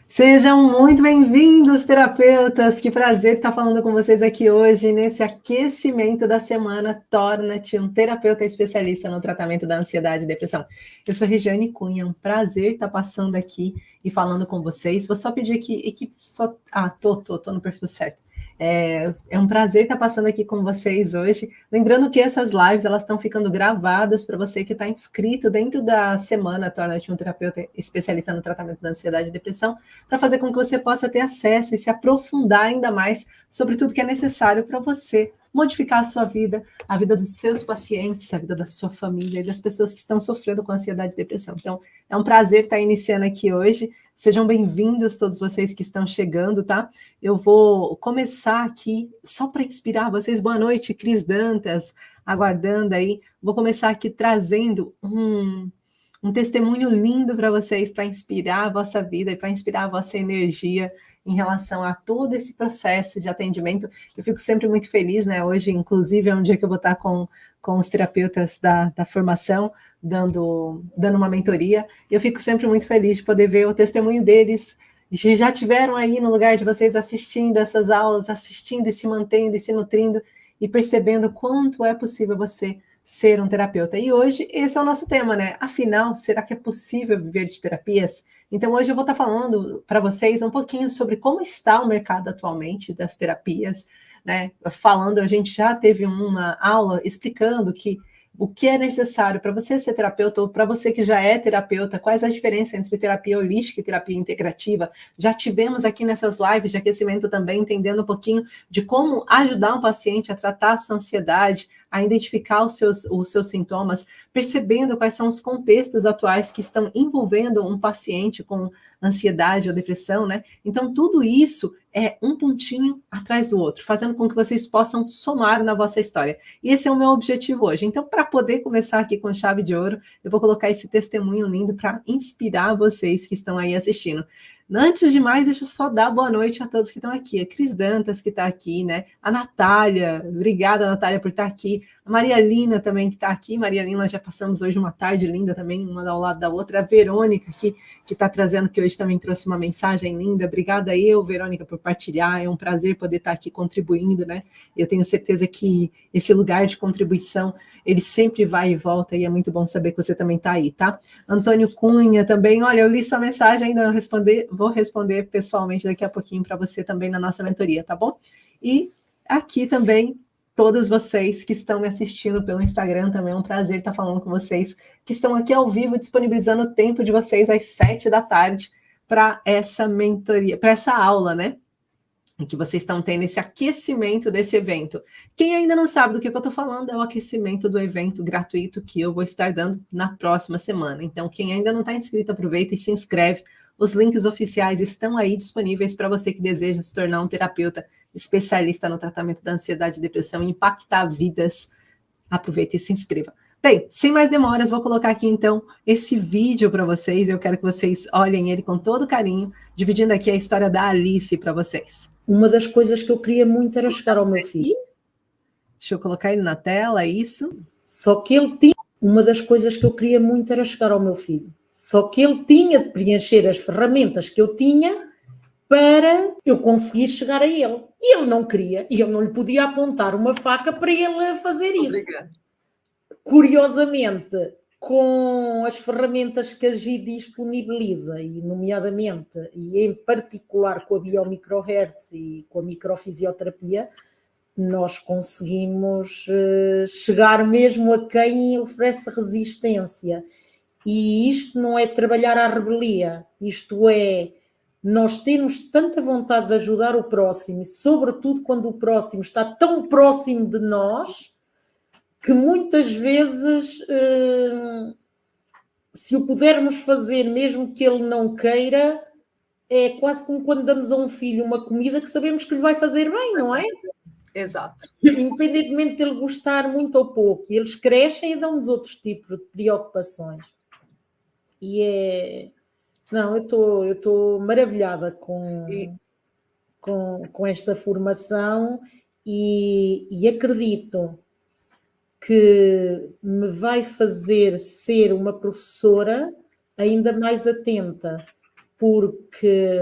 Sejam muito bem-vindos, terapeutas! Que prazer estar falando com vocês aqui hoje, nesse aquecimento da semana Torna-te um terapeuta especialista no tratamento da ansiedade e depressão. Eu sou Regiane Cunha, é um prazer estar passando aqui e falando com vocês. Vou só pedir que só... tô no perfil certo. É um prazer estar passando aqui com vocês hoje. Lembrando que essas lives elas estão ficando gravadas para você que está inscrito dentro da semana Torna-te um terapeuta especialista no tratamento da ansiedade e depressão, para fazer com que você possa ter acesso e se aprofundar ainda mais sobre tudo que é necessário para você modificar a sua vida, a vida dos seus pacientes, a vida da sua família e das pessoas que estão sofrendo com ansiedade e depressão. Então, é um prazer estar iniciando aqui hoje. Sejam bem-vindos todos vocês que estão chegando, tá? Eu vou começar aqui só para inspirar vocês. Boa noite, Cris Dantas, aguardando aí. Vou começar aqui trazendo um testemunho lindo para vocês, para inspirar a vossa vida e para inspirar a vossa energia em relação a todo esse processo de atendimento. Eu fico sempre muito feliz, né? Hoje, inclusive, é um dia que eu vou estar com os terapeutas da formação, dando uma mentoria, e eu fico sempre muito feliz de poder ver o testemunho deles, que já tiveram aí no lugar de vocês assistindo essas aulas, assistindo e se mantendo e se nutrindo, e percebendo quanto é possível você ser um terapeuta. E hoje esse é o nosso tema, né? Afinal, será que é possível viver de terapias? Então hoje eu vou estar falando para vocês um pouquinho sobre como está o mercado atualmente das terapias, né? Falando, a gente já teve uma aula explicando que o que é necessário para você ser terapeuta ou para você que já é terapeuta, quais a diferença entre terapia holística e terapia integrativa. Já tivemos aqui nessas lives de aquecimento também, entendendo um pouquinho de como ajudar um paciente a tratar a sua ansiedade, a identificar os seus sintomas, percebendo quais são os contextos atuais que estão envolvendo um paciente com ansiedade ou depressão, né? Então, tudo isso é um pontinho atrás do outro, fazendo com que vocês possam somar na vossa história. E esse é o meu objetivo hoje. Então, para poder começar aqui com chave de ouro, eu vou colocar esse testemunho lindo para inspirar vocês que estão aí assistindo. Antes de mais, deixa eu só dar boa noite a todos que estão aqui. A Cris Dantas, que está aqui, né? A Natália, obrigada, Natália, por estar aqui. A Maria Lina também, que está aqui. Maria Lina, já passamos hoje uma tarde linda também, uma ao lado da outra. A Verônica, que está trazendo, que hoje também trouxe uma mensagem linda. Obrigada eu, Verônica, por partilhar. É um prazer poder estar aqui contribuindo, né? Eu tenho certeza que esse lugar de contribuição, ele sempre vai e volta, e é muito bom saber que você também está aí, tá? Antônio Cunha também, olha, eu li sua mensagem, ainda não respondi, vou responder pessoalmente daqui a pouquinho para você também na nossa mentoria, tá bom? E aqui também, todos vocês que estão me assistindo pelo Instagram, também é um prazer estar falando com vocês, que estão aqui ao vivo, disponibilizando o tempo de vocês às 7 da tarde para essa mentoria, para essa aula, né? Em que vocês estão tendo esse aquecimento desse evento. Quem ainda não sabe do que eu estou falando é o aquecimento do evento gratuito que eu vou estar dando na próxima semana. Então, quem ainda não está inscrito, aproveita e se inscreve. Os links oficiais estão aí disponíveis para você que deseja se tornar um terapeuta especialista no tratamento da ansiedade e depressão e impactar vidas. Aproveita e se inscreva. Bem, sem mais demoras, vou colocar aqui então esse vídeo para vocês. Eu quero que vocês olhem ele com todo carinho, dividindo aqui a história da Alice para vocês. Uma das coisas que eu queria muito era chegar ao meu filho. Deixa eu colocar ele na tela, isso. Só que ele tinha... Uma das coisas que eu queria muito era chegar ao meu filho. Só que ele tinha de preencher as ferramentas que eu tinha para eu conseguir chegar a ele. E ele não queria, e eu não lhe podia apontar uma faca para ele fazer isso. Obrigada. Curiosamente, com as ferramentas que a GI disponibiliza, e nomeadamente, e em particular com a biomicrohertz e com a microfisioterapia, nós conseguimos chegar mesmo a quem oferece resistência. E isto não é trabalhar à rebelia, isto é nós termos tanta vontade de ajudar o próximo, e sobretudo quando o próximo está tão próximo de nós, que muitas vezes, se o pudermos fazer, mesmo que ele não queira, é quase como quando damos a um filho uma comida que sabemos que lhe vai fazer bem, não é? Exato. Independentemente de ele gostar muito ou pouco. Eles crescem e dão-nos outros tipos de preocupações. E é... Não, eu estou maravilhada com esta formação e acredito que me vai fazer ser uma professora ainda mais atenta, porque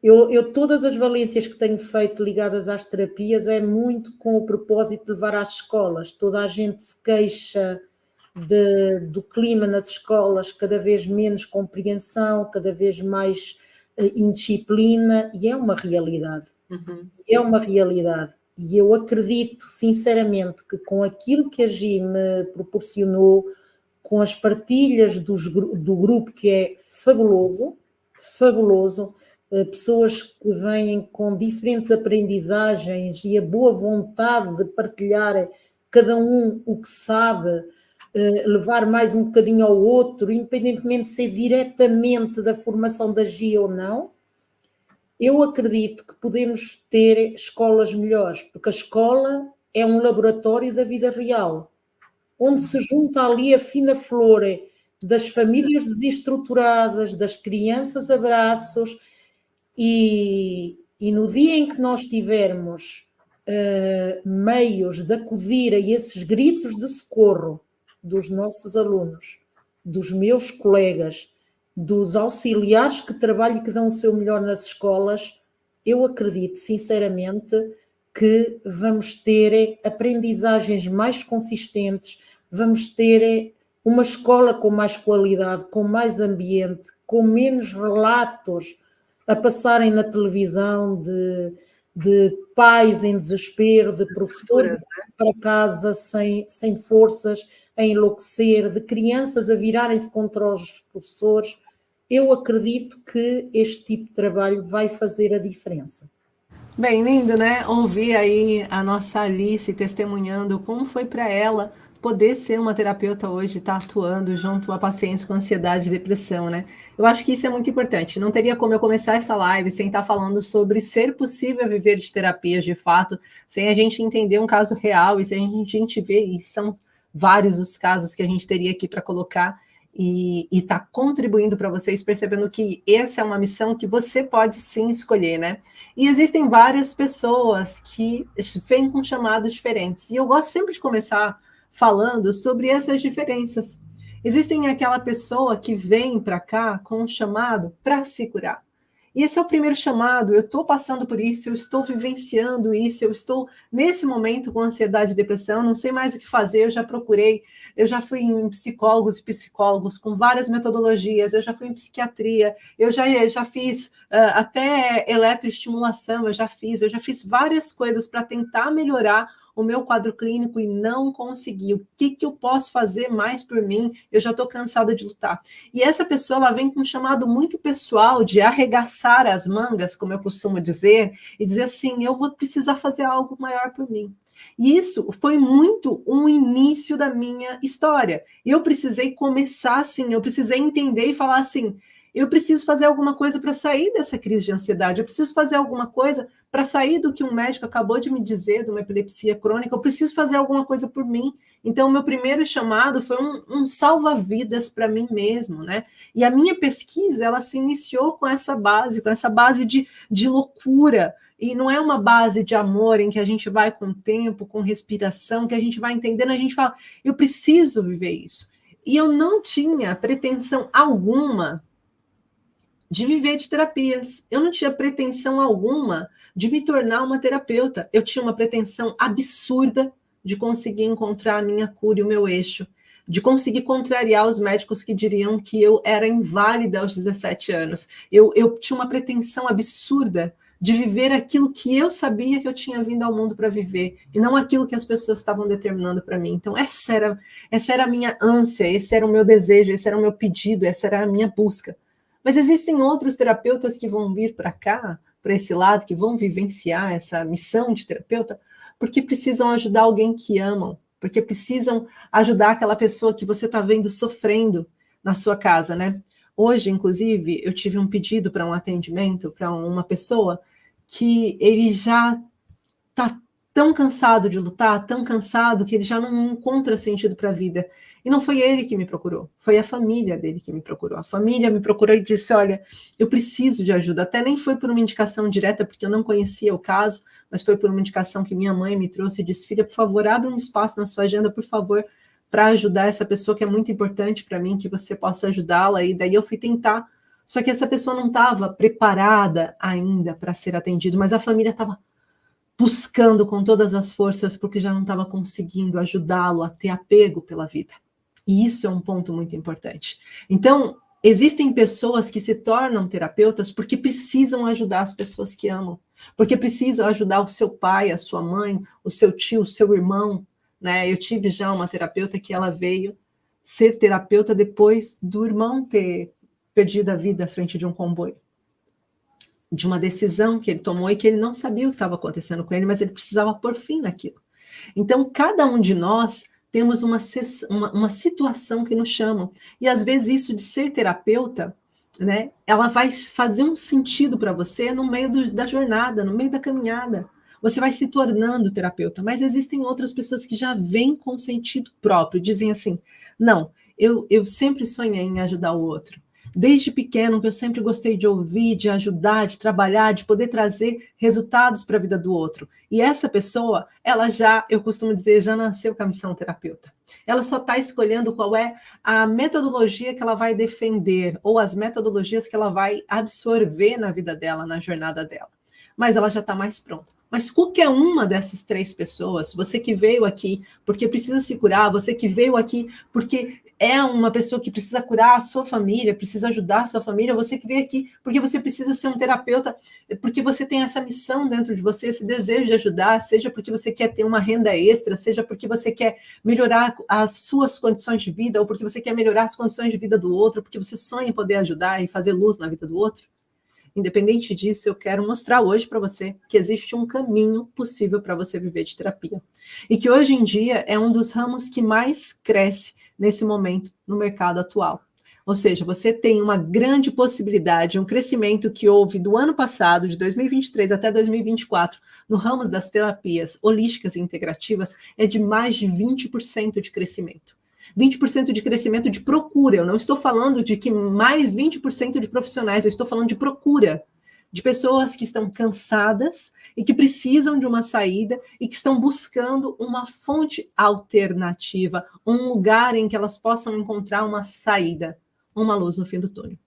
eu todas as valências que tenho feito ligadas às terapias é muito com o propósito de levar às escolas. Toda a gente se queixa do clima nas escolas, cada vez menos compreensão, cada vez mais indisciplina, e é uma realidade. Uhum. É uma realidade. E eu acredito, sinceramente, que com aquilo que a Gi me proporcionou, com as partilhas do grupo, que é fabuloso, pessoas que vêm com diferentes aprendizagens e a boa vontade de partilhar cada um o que sabe, levar mais um bocadinho ao outro, independentemente de ser diretamente da formação da Gi ou não, eu acredito que podemos ter escolas melhores, porque a escola é um laboratório da vida real, onde se junta ali a fina flor das famílias desestruturadas, das crianças abraços, e no dia em que nós tivermos meios de acudir a esses gritos de socorro dos nossos alunos, dos meus colegas, dos auxiliares que trabalham e que dão o seu melhor nas escolas, eu acredito sinceramente que vamos ter aprendizagens mais consistentes, vamos ter uma escola com mais qualidade, com mais ambiente, com menos relatos a passarem na televisão de pais em desespero, de professores para casa sem forças, a enlouquecer, de crianças a virarem-se contra os professores. Eu acredito que este tipo de trabalho vai fazer a diferença. Bem, lindo, né? Ouvir aí a nossa Alice testemunhando como foi para ela poder ser uma terapeuta hoje, estar atuando junto a pacientes com ansiedade e depressão, né? Eu acho que isso é muito importante. Não teria como eu começar essa live sem estar falando sobre ser possível viver de terapias de fato, sem a gente entender um caso real e sem a gente ver, e são vários os casos que a gente teria aqui para colocar, e está contribuindo para vocês, percebendo que essa é uma missão que você pode sim escolher, né? E existem várias pessoas que vêm com chamados diferentes. E eu gosto sempre de começar falando sobre essas diferenças. Existem aquela pessoa que vem para cá com um chamado para se curar. E esse é o primeiro chamado, eu estou passando por isso, eu estou vivenciando isso, eu estou nesse momento com ansiedade e depressão, não sei mais o que fazer, eu já procurei, eu já fui em psicólogos e psicólogos com várias metodologias, eu já fui em psiquiatria, eu já fiz até eletroestimulação, eu já fiz várias coisas para tentar melhorar o meu quadro clínico e não consegui. O que eu posso fazer mais por mim? Eu já estou cansada de lutar. E essa pessoa, ela vem com um chamado muito pessoal de arregaçar as mangas, como eu costumo dizer, e dizer assim, eu vou precisar fazer algo maior por mim. E isso foi muito um início da minha história. Eu precisei começar assim, eu precisei entender e falar assim, eu preciso fazer alguma coisa para sair dessa crise de ansiedade, eu preciso fazer alguma coisa para sair do que um médico acabou de me dizer, de uma epilepsia crônica, eu preciso fazer alguma coisa por mim. Então, o meu primeiro chamado foi um salva-vidas para mim mesmo, né? E a minha pesquisa, ela se iniciou com essa base de loucura, e não é uma base de amor em que a gente vai com tempo, com respiração, que a gente vai entendendo, a gente fala, eu preciso viver isso. E eu não tinha pretensão alguma de viver de terapias. Eu não tinha pretensão alguma de me tornar uma terapeuta. Eu tinha uma pretensão absurda de conseguir encontrar a minha cura e o meu eixo, de conseguir contrariar os médicos que diriam que eu era inválida aos 17 anos. Eu tinha uma pretensão absurda de viver aquilo que eu sabia que eu tinha vindo ao mundo para viver, e não aquilo que as pessoas estavam determinando para mim. Então, essa era a minha ânsia, esse era o meu desejo, esse era o meu pedido, essa era a minha busca. Mas existem outros terapeutas que vão vir para cá, para esse lado, que vão vivenciar essa missão de terapeuta, porque precisam ajudar alguém que amam, porque precisam ajudar aquela pessoa que você está vendo sofrendo na sua casa, né? Hoje, inclusive, eu tive um pedido para um atendimento para uma pessoa que ele já está tão cansado de lutar, tão cansado que ele já não encontra sentido para a vida. E não foi ele que me procurou, foi a família dele que me procurou. A família me procurou e disse, olha, eu preciso de ajuda. Até nem foi por uma indicação direta, porque eu não conhecia o caso, mas foi por uma indicação que minha mãe me trouxe e disse, filha, por favor, abre um espaço na sua agenda, por favor, para ajudar essa pessoa que é muito importante para mim, que você possa ajudá-la. E daí eu fui tentar Só que essa pessoa não estava preparada ainda para ser atendida, mas a família estava buscando com todas as forças, porque já não estava conseguindo ajudá-lo a ter apego pela vida. E isso é um ponto muito importante. Então, existem pessoas que se tornam terapeutas porque precisam ajudar as pessoas que amam, porque precisam ajudar o seu pai, a sua mãe, o seu tio, o seu irmão, né? Eu tive já uma terapeuta que ela veio ser terapeuta depois do irmão ter perdido a vida à frente de um comboio, de uma decisão que ele tomou e que ele não sabia o que estava acontecendo com ele, mas ele precisava pôr fim naquilo. Então, cada um de nós temos uma situação que nos chamam. E, às vezes, isso de ser terapeuta, né, ela vai fazer um sentido para você no meio da jornada, no meio da caminhada. Você vai se tornando terapeuta. Mas existem outras pessoas que já vêm com sentido próprio, dizem assim, não, eu sempre sonhei em ajudar o outro. Desde pequeno, que eu sempre gostei de ouvir, de ajudar, de trabalhar, de poder trazer resultados para a vida do outro. E essa pessoa, ela já, eu costumo dizer, já nasceu com a missão terapeuta. Ela só está escolhendo qual é a metodologia que ela vai defender, ou as metodologias que ela vai absorver na vida dela, na jornada dela. Mas ela já está mais pronta. Mas qualquer uma dessas 3 pessoas, você que veio aqui porque precisa se curar, você que veio aqui porque é uma pessoa que precisa curar a sua família, precisa ajudar a sua família, você que veio aqui porque você precisa ser um terapeuta, porque você tem essa missão dentro de você, esse desejo de ajudar, seja porque você quer ter uma renda extra, seja porque você quer melhorar as suas condições de vida, ou porque você quer melhorar as condições de vida do outro, porque você sonha em poder ajudar e fazer luz na vida do outro. Independente disso, eu quero mostrar hoje para você que existe um caminho possível para você viver de terapia. E que hoje em dia é um dos ramos que mais cresce nesse momento no mercado atual. Ou seja, você tem uma grande possibilidade, um crescimento que houve do ano passado, de 2023 até 2024, no ramo das terapias holísticas e integrativas, é de mais de 20% de crescimento. 20% de crescimento de procura. Eu não estou falando de que mais 20% de profissionais, eu estou falando de procura, de pessoas que estão cansadas e que precisam de uma saída e que estão buscando uma fonte alternativa, um lugar em que elas possam encontrar uma saída, uma luz no fim do túnel.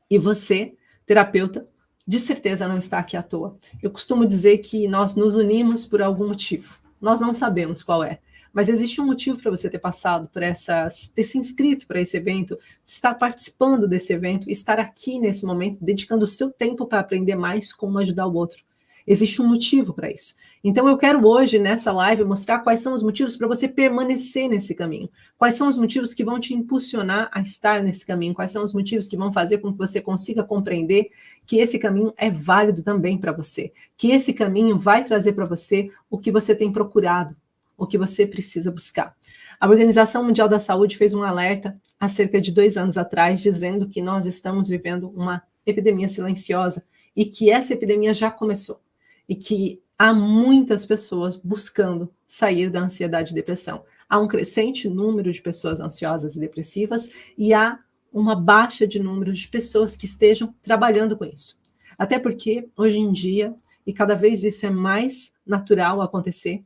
E você, terapeuta, de certeza não está aqui à toa. Eu costumo dizer que nós nos unimos por algum motivo. Nós não sabemos qual é. Mas existe um motivo para você ter passado por ter se inscrito para esse evento, estar participando desse evento, estar aqui nesse momento, dedicando o seu tempo para aprender mais como ajudar o outro. Existe um motivo para isso. Então eu quero hoje, nessa live, mostrar quais são os motivos para você permanecer nesse caminho. Quais são os motivos que vão te impulsionar a estar nesse caminho. Quais são os motivos que vão fazer com que você consiga compreender que esse caminho é válido também para você. Que esse caminho vai trazer para você o que você tem procurado, o que você precisa buscar. A Organização Mundial da Saúde fez um alerta há cerca de 2 anos atrás, dizendo que nós estamos vivendo uma epidemia silenciosa e que essa epidemia já começou e que há muitas pessoas buscando sair da ansiedade e depressão. Há um crescente número de pessoas ansiosas e depressivas e há uma baixa de número de pessoas que estejam trabalhando com isso. Até porque, hoje em dia, e cada vez isso é mais natural acontecer,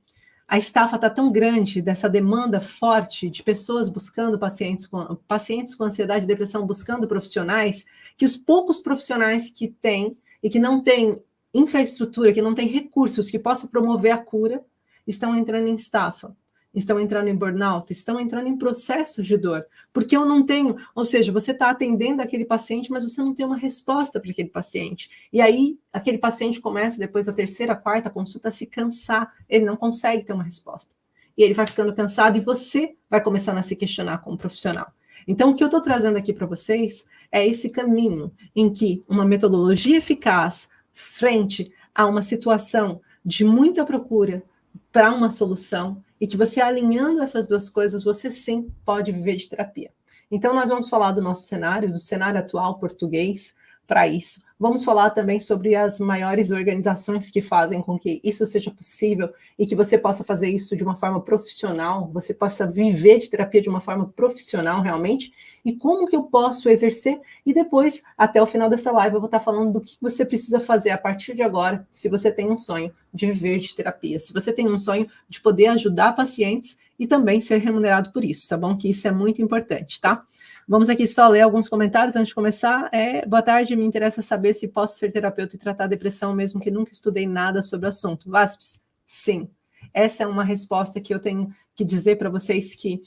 a estafa está tão grande dessa demanda forte de pessoas buscando pacientes com ansiedade e depressão, buscando profissionais, que os poucos profissionais que têm e que não têm infraestrutura, que não têm recursos que possam promover a cura, estão entrando em estafa, estão entrando em burnout, estão entrando em processos de dor, porque eu não tenho, ou seja, você está atendendo aquele paciente, mas você não tem uma resposta para aquele paciente, e aí aquele paciente começa, depois da 3ª, 4ª consulta, a se cansar, ele não consegue ter uma resposta, e ele vai ficando cansado, e você vai começando a se questionar como profissional. Então, o que eu estou trazendo aqui para vocês é esse caminho em que uma metodologia eficaz, frente a uma situação de muita procura para uma solução, e que você alinhando essas duas coisas, você sim pode viver de terapia. Então, nós vamos falar do nosso cenário, do cenário atual português para isso. Vamos falar também sobre as maiores organizações que fazem com que isso seja possível e que você possa fazer isso de uma forma profissional, você possa viver de terapia de uma forma profissional realmente, e como que eu posso exercer, e depois, até o final dessa live, eu vou estar falando do que você precisa fazer a partir de agora, se você tem um sonho de viver de terapia, se você tem um sonho de poder ajudar pacientes e também ser remunerado por isso, tá bom? Que isso é muito importante, tá? Vamos aqui só ler alguns comentários antes de começar. Boa tarde, me interessa saber se posso ser terapeuta e tratar depressão, mesmo que nunca estudei nada sobre o assunto. Vasps, sim. Essa é uma resposta que eu tenho que dizer para vocês que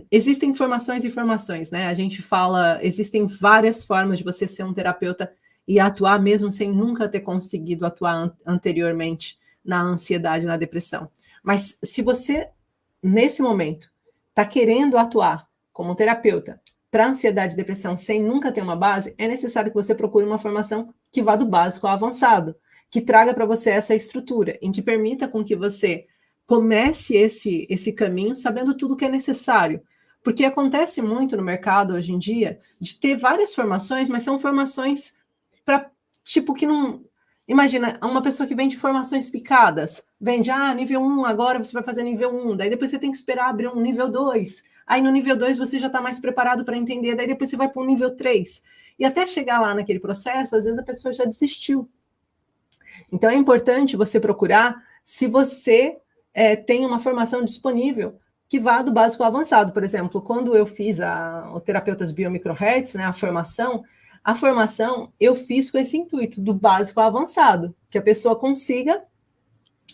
existem informações e informações, né? A gente fala, existem várias formas de você ser um terapeuta e atuar mesmo sem nunca ter conseguido atuar anteriormente na ansiedade, na depressão. Mas se você, nesse momento, está querendo atuar como terapeuta para ansiedade e depressão sem nunca ter uma base, é necessário que você procure uma formação que vá do básico ao avançado, que traga para você essa estrutura, em que permita com que você comece esse caminho sabendo tudo o que é necessário. Porque acontece muito no mercado hoje em dia de ter várias formações, mas são formações para, tipo, que não... Imagina, uma pessoa que vende formações picadas, vende, nível 1, agora você vai fazer nível 1, daí depois você tem que esperar abrir um nível 2, aí no nível 2 você já está mais preparado para entender, daí depois você vai para o nível 3, e até chegar lá naquele processo, às vezes a pessoa já desistiu. Então é importante você procurar se você tem uma formação disponível que vá do básico ao avançado. Por exemplo, quando eu fiz o Terapeutas Biomicrohertz, né, a formação eu fiz com esse intuito, do básico ao avançado, que a pessoa consiga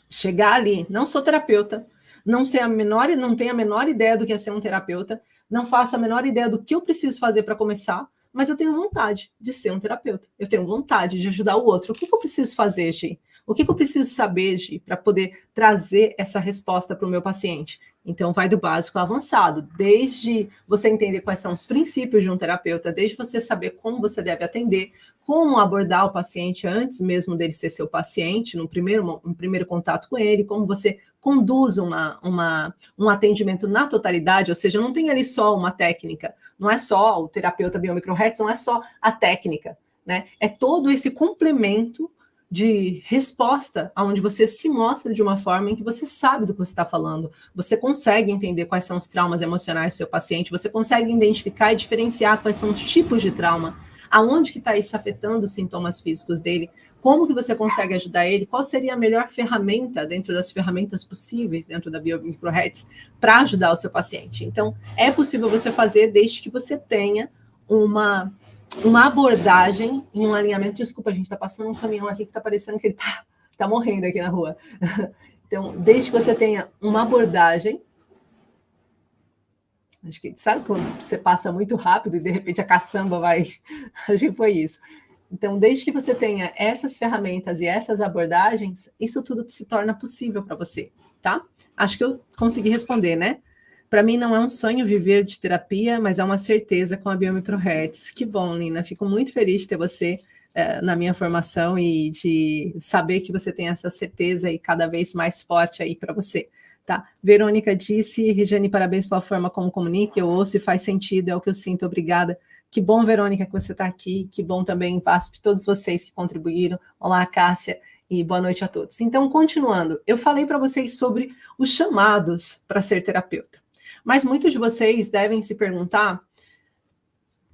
chegar ali. Não sou terapeuta, não tenho a menor ideia do que é ser um terapeuta, não faço a menor ideia do que eu preciso fazer para começar, mas eu tenho vontade de ser um terapeuta, eu tenho vontade de ajudar o outro. O que eu preciso fazer, Gi? O que eu preciso saber, Gi, para poder trazer essa resposta para o meu paciente? Então, vai do básico ao avançado, desde você entender quais são os princípios de um terapeuta, desde você saber como você deve atender, como abordar o paciente antes mesmo dele ser seu paciente, no primeiro contato com ele, como você conduz um atendimento na totalidade, ou seja, não tem ali só uma técnica, não é só o terapeuta biomicrohertz, não é só a técnica, né? É todo esse complemento de resposta, onde você se mostra de uma forma em que você sabe do que você está falando, você consegue entender quais são os traumas emocionais do seu paciente, você consegue identificar e diferenciar quais são os tipos de trauma, aonde que está isso afetando os sintomas físicos dele, como que você consegue ajudar ele, qual seria a melhor ferramenta dentro das ferramentas possíveis dentro da Biomicrohertz para ajudar o seu paciente. Então, é possível você fazer desde que você tenha uma abordagem em um alinhamento. Desculpa, a gente está passando um caminhão aqui que está parecendo que ele está morrendo aqui na rua. Então, desde que você tenha uma abordagem, acho que sabe quando você passa muito rápido e de repente a caçamba vai... Acho que foi isso. Então, desde que você tenha essas ferramentas e essas abordagens, isso tudo se torna possível para você, tá? Acho que eu consegui responder, né? Para mim não é um sonho viver de terapia, mas é uma certeza com a Biomicrohertz. Que bom, Nina. Fico muito feliz de ter você na minha formação e de saber que você tem essa certeza e cada vez mais forte aí para você. Tá? Verônica disse, Regiane, parabéns pela forma como comunica, eu ouço e faz sentido, é o que eu sinto, obrigada. Que bom, Verônica, que você está aqui, que bom também, VASP, todos vocês que contribuíram. Olá, Cássia, e boa noite a todos. Então, continuando, eu falei para vocês sobre os chamados para ser terapeuta. Mas muitos de vocês devem se perguntar,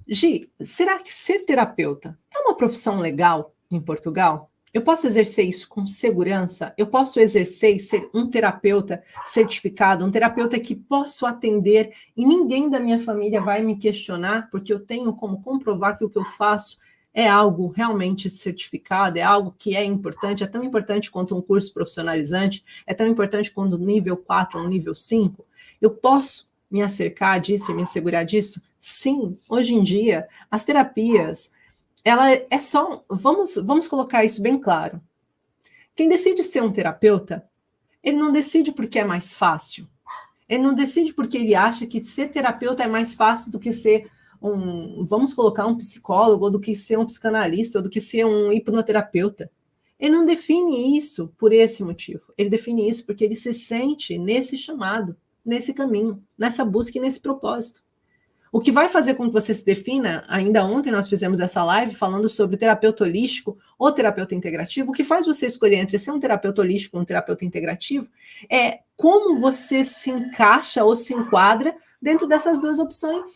Gi, será que ser terapeuta é uma profissão legal em Portugal? Eu posso exercer isso com segurança? Eu posso exercer e ser um terapeuta certificado, um terapeuta que posso atender e ninguém da minha família vai me questionar, porque eu tenho como comprovar que o que eu faço é algo realmente certificado, é algo que é importante, é tão importante quanto um curso profissionalizante, é tão importante quanto um nível 4 ou um nível 5? Eu posso me acercar disso e me assegurar disso? Sim, hoje em dia, as terapias, ela é só... Vamos colocar isso bem claro. Quem decide ser um terapeuta, ele não decide porque é mais fácil. Ele não decide porque ele acha que ser terapeuta é mais fácil do que ser vamos colocar um psicólogo, ou do que ser um psicanalista, ou do que ser um hipnoterapeuta. Ele não define isso por esse motivo. Ele define isso porque ele se sente nesse chamado, nesse caminho, nessa busca e nesse propósito. O que vai fazer com que você se defina, ainda ontem nós fizemos essa live falando sobre terapeuta holístico ou terapeuta integrativo, o que faz você escolher entre ser um terapeuta holístico ou um terapeuta integrativo é como você se encaixa ou se enquadra dentro dessas duas opções.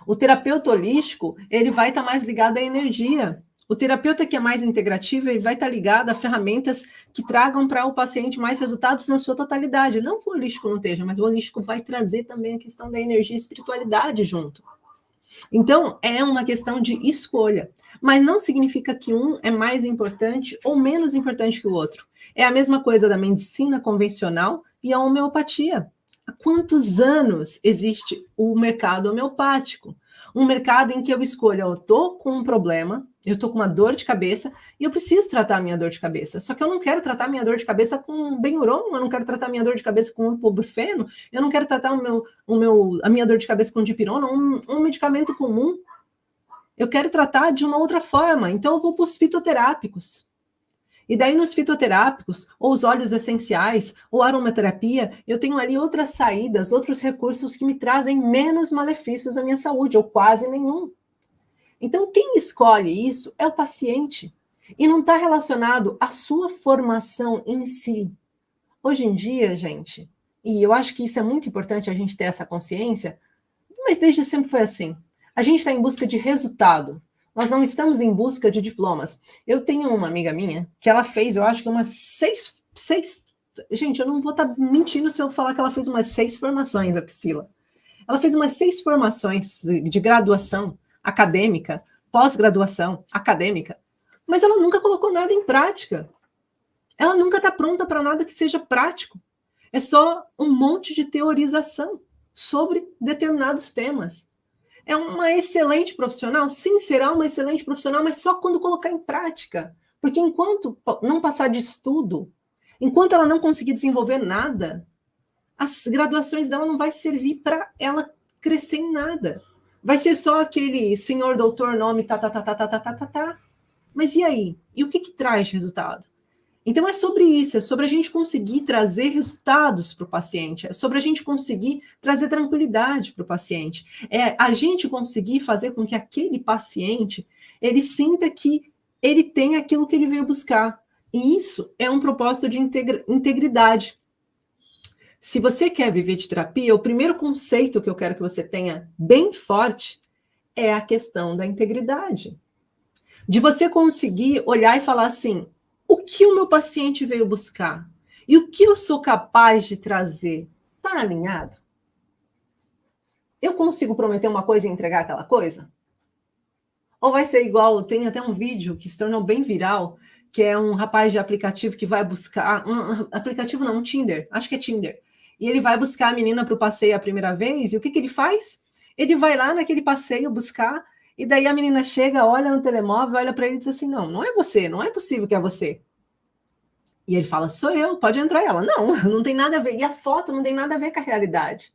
O terapeuta holístico, ele vai estar mais ligado à energia. O terapeuta que é mais integrativo, ele vai estar ligado a ferramentas que tragam para o paciente mais resultados na sua totalidade. Não que o holístico não esteja, mas o holístico vai trazer também a questão da energia e espiritualidade junto. Então, é uma questão de escolha. Mas não significa que um é mais importante ou menos importante que o outro. É a mesma coisa da medicina convencional e a homeopatia. Há quantos anos existe o mercado homeopático? Um mercado em que eu escolho, eu estou com um problema, eu estou com uma dor de cabeça e eu preciso tratar a minha dor de cabeça. Só que eu não quero tratar a minha dor de cabeça com Benuron, eu não quero tratar a minha dor de cabeça com ibuprofeno, eu não quero tratar a minha dor de cabeça com dipirona, um medicamento comum. Eu quero tratar de uma outra forma, então eu vou para os fitoterápicos. E daí nos fitoterápicos, ou os óleos essenciais, ou aromaterapia, eu tenho ali outras saídas, outros recursos que me trazem menos malefícios à minha saúde, ou quase nenhum. Então, quem escolhe isso é o paciente. E não está relacionado à sua formação em si. Hoje em dia, gente, e eu acho que isso é muito importante a gente ter essa consciência, mas desde sempre foi assim. A gente está em busca de resultado. Nós não estamos em busca de diplomas. Eu tenho uma amiga minha que ela fez, eu acho que umas seis... Gente, eu não vou estar mentindo se eu falar que ela fez umas 6 formações, a Priscila. Ela fez umas 6 formações de graduação acadêmica, pós-graduação acadêmica, mas ela nunca colocou nada em prática. Ela nunca está pronta para nada que seja prático. É só um monte de teorização sobre determinados temas. É uma excelente profissional? Sim, será uma excelente profissional, mas só quando colocar em prática. Porque enquanto não passar de estudo, enquanto ela não conseguir desenvolver nada, as graduações dela não vai servir para ela crescer em nada. Vai ser só aquele senhor doutor, nome, tá. Mas e aí? E o que traz resultado? Então é sobre isso, é sobre a gente conseguir trazer resultados para o paciente, é sobre a gente conseguir trazer tranquilidade para o paciente, é a gente conseguir fazer com que aquele paciente, ele sinta que ele tem aquilo que ele veio buscar. E isso é um propósito de integridade. Se você quer viver de terapia, o primeiro conceito que eu quero que você tenha bem forte é a questão da integridade. De você conseguir olhar e falar assim, o que o meu paciente veio buscar? E o que eu sou capaz de trazer? Está alinhado? Eu consigo prometer uma coisa e entregar aquela coisa? Ou vai ser igual, tem até um vídeo que se tornou bem viral, que é um rapaz de aplicativo que vai buscar... aplicativo não, um Tinder. Acho que é Tinder. E ele vai buscar a menina para o passeio a primeira vez. E o que ele faz? Ele vai lá naquele passeio buscar... E daí a menina chega, olha no telemóvel, olha para ele e diz assim, não é você, não é possível que é você. E ele fala, sou eu, pode entrar. Ela, não tem nada a ver. E a foto não tem nada a ver com a realidade.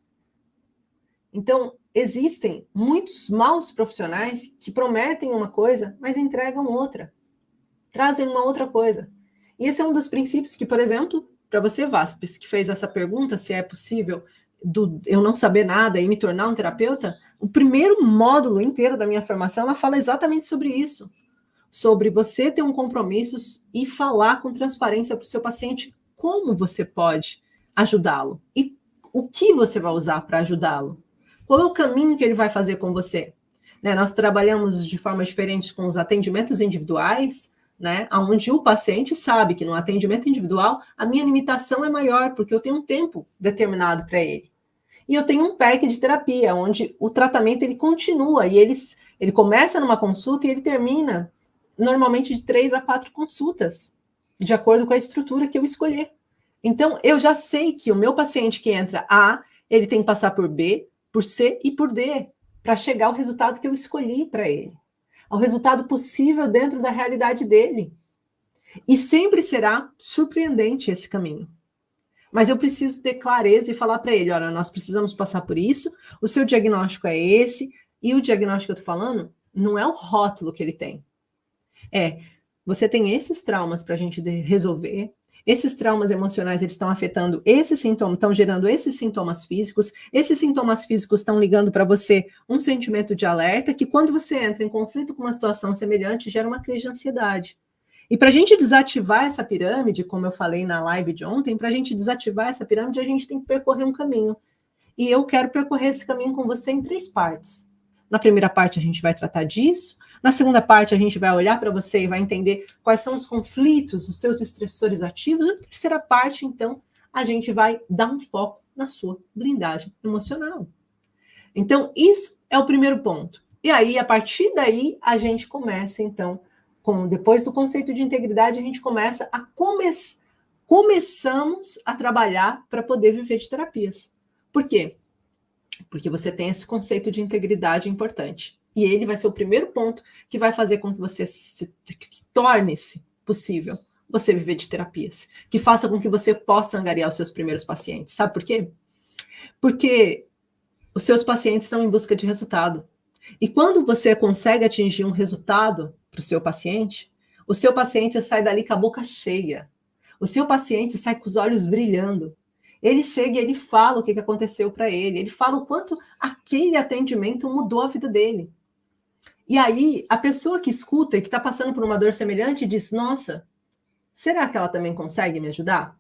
Então, existem muitos maus profissionais que prometem uma coisa, mas entregam outra. Trazem uma outra coisa. E esse é um dos princípios que, por exemplo, para você, Vaspes, que fez essa pergunta, se é possível eu não saber nada e me tornar um terapeuta, o primeiro módulo inteiro da minha formação, ela fala exatamente sobre isso. Sobre você ter um compromisso e falar com transparência para o seu paciente como você pode ajudá-lo e o que você vai usar para ajudá-lo. Qual é o caminho que ele vai fazer com você? Né, nós trabalhamos de forma diferente com os atendimentos individuais, né, onde o paciente sabe que no atendimento individual a minha limitação é maior, porque eu tenho um tempo determinado para ele. E eu tenho um pack de terapia, onde o tratamento ele continua, e ele começa numa consulta e ele termina normalmente de 3 a 4 consultas, de acordo com a estrutura que eu escolher. Então, eu já sei que o meu paciente que entra A, ele tem que passar por B, por C e por D, para chegar ao resultado que eu escolhi para ele. Ao resultado possível dentro da realidade dele. E sempre será surpreendente esse caminho. Mas eu preciso ter clareza e falar para ele, olha, nós precisamos passar por isso, o seu diagnóstico é esse, e o diagnóstico que eu estou falando não é o rótulo que ele tem. Você tem esses traumas para a gente resolver, esses traumas emocionais, eles estão afetando esses sintomas, estão gerando esses sintomas físicos estão ligando para você um sentimento de alerta, que quando você entra em conflito com uma situação semelhante, gera uma crise de ansiedade. E para a gente desativar essa pirâmide, como eu falei na live de ontem, para a gente desativar essa pirâmide, a gente tem que percorrer um caminho. E eu quero percorrer esse caminho com você em 3 partes. Na primeira parte, a gente vai tratar disso. Na segunda parte, a gente vai olhar para você e vai entender quais são os conflitos, os seus estressores ativos. E na terceira parte, então, a gente vai dar um foco na sua blindagem emocional. Então, isso é o primeiro ponto. E aí, a partir daí, a gente começa, então, depois do conceito de integridade, a gente começa a começamos a trabalhar para poder viver de terapias. Por quê? Porque você tem esse conceito de integridade importante. E ele vai ser o primeiro ponto que vai fazer com que você que torne-se possível você viver de terapias. Que faça com que você possa angariar os seus primeiros pacientes. Sabe por quê? Porque os seus pacientes estão em busca de resultado. E quando você consegue atingir um resultado para o seu paciente sai dali com a boca cheia. O seu paciente sai com os olhos brilhando. Ele chega e ele fala o que aconteceu para ele. Ele fala o quanto aquele atendimento mudou a vida dele. E aí, a pessoa que escuta e que está passando por uma dor semelhante diz, nossa, será que ela também consegue me ajudar?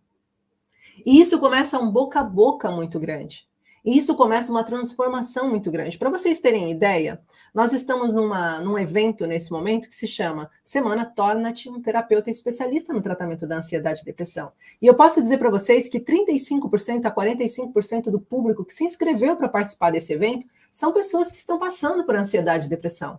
E isso começa um boca a boca muito grande. E isso começa uma transformação muito grande. Para vocês terem ideia, nós estamos num evento nesse momento que se chama Semana Torna-te um Terapeuta Especialista no Tratamento da Ansiedade e Depressão. E eu posso dizer para vocês que 35% a 45% do público que se inscreveu para participar desse evento são pessoas que estão passando por ansiedade e depressão.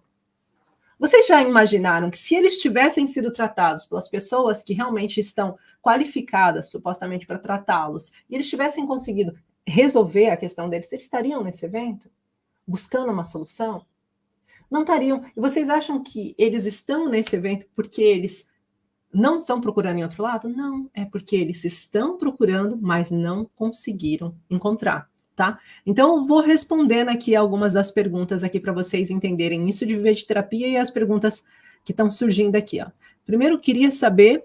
Vocês já imaginaram que se eles tivessem sido tratados pelas pessoas que realmente estão qualificadas, supostamente, para tratá-los, e eles tivessem conseguido resolver a questão deles, eles estariam nesse evento? Buscando uma solução? Não estariam. E vocês acham que eles estão nesse evento porque eles não estão procurando em outro lado? Não, é porque eles estão procurando, mas não conseguiram encontrar. Tá? Então, eu vou respondendo aqui algumas das perguntas aqui para vocês entenderem isso de viver de terapia e as perguntas que estão surgindo aqui. Ó. Primeiro, queria saber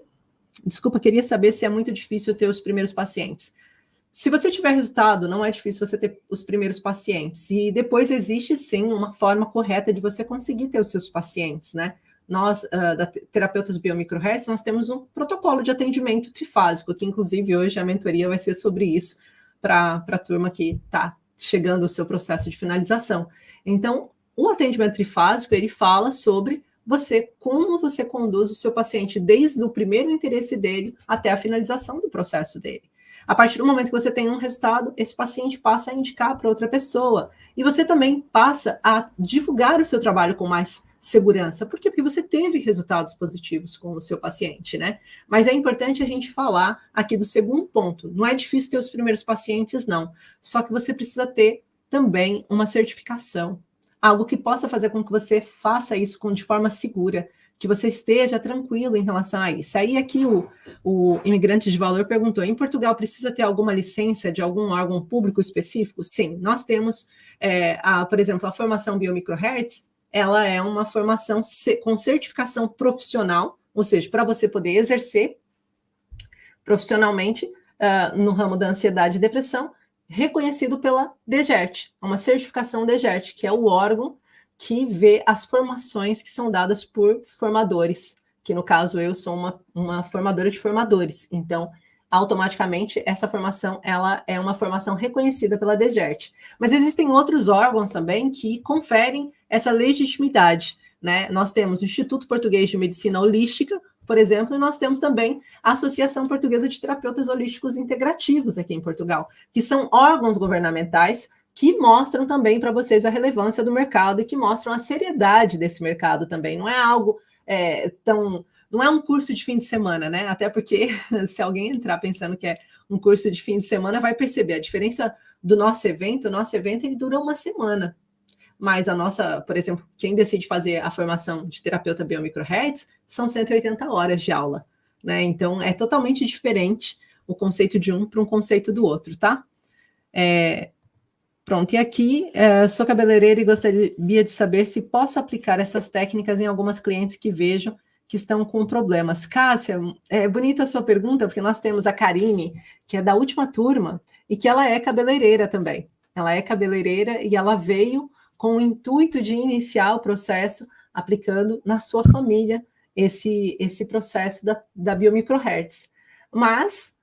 se é muito difícil ter os primeiros pacientes. Se você tiver resultado, não é difícil você ter os primeiros pacientes. E depois existe, sim, uma forma correta de você conseguir ter os seus pacientes, né? Nós, da Terapeutas Biomicrohertz, nós temos um protocolo de atendimento trifásico, que inclusive hoje a mentoria vai ser sobre isso, para a turma que está chegando ao seu processo de finalização. Então, o atendimento trifásico, ele fala sobre como você conduz o seu paciente desde o primeiro interesse dele até a finalização do processo dele. A partir do momento que você tem um resultado, esse paciente passa a indicar para outra pessoa. E você também passa a divulgar o seu trabalho com mais segurança. Por quê? Porque você teve resultados positivos com o seu paciente, né? Mas é importante a gente falar aqui do segundo ponto. Não é difícil ter os primeiros pacientes, não. Só que você precisa ter também uma certificação. Algo que possa fazer com que você faça isso de forma segura, que você esteja tranquilo em relação a isso. Aí aqui o imigrante de valor perguntou, em Portugal precisa ter alguma licença de algum órgão público específico? Sim, nós temos, por exemplo, a formação Biomicrohertz, ela é uma formação com certificação profissional, ou seja, para você poder exercer profissionalmente no ramo da ansiedade e depressão, reconhecido pela DGERT, uma certificação DGERT, que é o órgão que vê as formações que são dadas por formadores, que no caso eu sou uma formadora de formadores, então automaticamente essa formação ela é uma formação reconhecida pela DGERT. Mas existem outros órgãos também que conferem essa legitimidade, né? Nós temos o Instituto Português de Medicina Holística, por exemplo, e nós temos também a Associação Portuguesa de Terapeutas Holísticos Integrativos aqui em Portugal, que são órgãos governamentais que mostram também para vocês a relevância do mercado e que mostram a seriedade desse mercado também. Não é algo não é um curso de fim de semana, né? Até porque se alguém entrar pensando que é um curso de fim de semana, vai perceber a diferença do nosso evento. O nosso evento ele dura uma semana. Mas por exemplo, quem decide fazer a formação de terapeuta Biomicrohertz são 180 horas de aula, né? Então é totalmente diferente o conceito de um para um conceito do outro, tá? Pronto, e aqui, sou cabeleireira e gostaria de saber se posso aplicar essas técnicas em algumas clientes que vejo que estão com problemas. Cássia, é bonita a sua pergunta, porque nós temos a Karine, que é da última turma, e que ela é cabeleireira também. Ela é cabeleireira e ela veio com o intuito de iniciar o processo aplicando na sua família esse processo da Biomicrohertz. Mas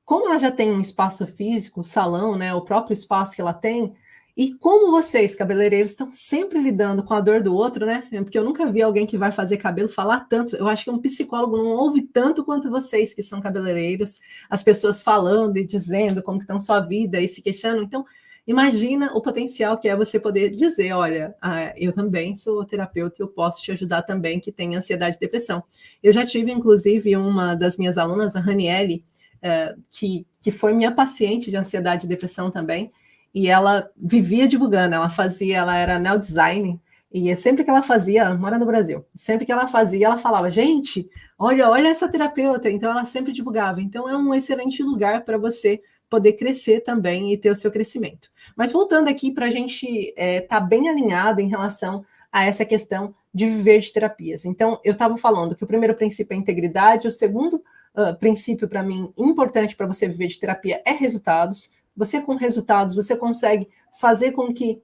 como ela já tem um espaço físico, o salão, né, o próprio espaço que ela tem, E como vocês, cabeleireiros, estão sempre lidando com a dor do outro, né? Porque eu nunca vi alguém que vai fazer cabelo falar tanto. Eu acho que um psicólogo não ouve tanto quanto vocês, que são cabeleireiros, as pessoas falando e dizendo como que estão sua vida e se queixando. Então, imagina o potencial que é você poder dizer, olha, eu também sou terapeuta e eu posso te ajudar também, que tem ansiedade e depressão. Eu já tive, inclusive, uma das minhas alunas, a Raniele, que foi minha paciente de ansiedade e depressão também, e ela vivia divulgando, ela era neo design, e sempre que ela fazia, ela mora no Brasil, sempre que ela fazia, ela falava, gente, olha essa terapeuta, então ela sempre divulgava, então é um excelente lugar para você poder crescer também e ter o seu crescimento. Mas voltando aqui para a gente estar bem alinhado em relação a essa questão de viver de terapias. Então, eu estava falando que o primeiro princípio é integridade, o segundo princípio, para mim, importante para você viver de terapia é resultados. Você, com resultados, você consegue fazer com que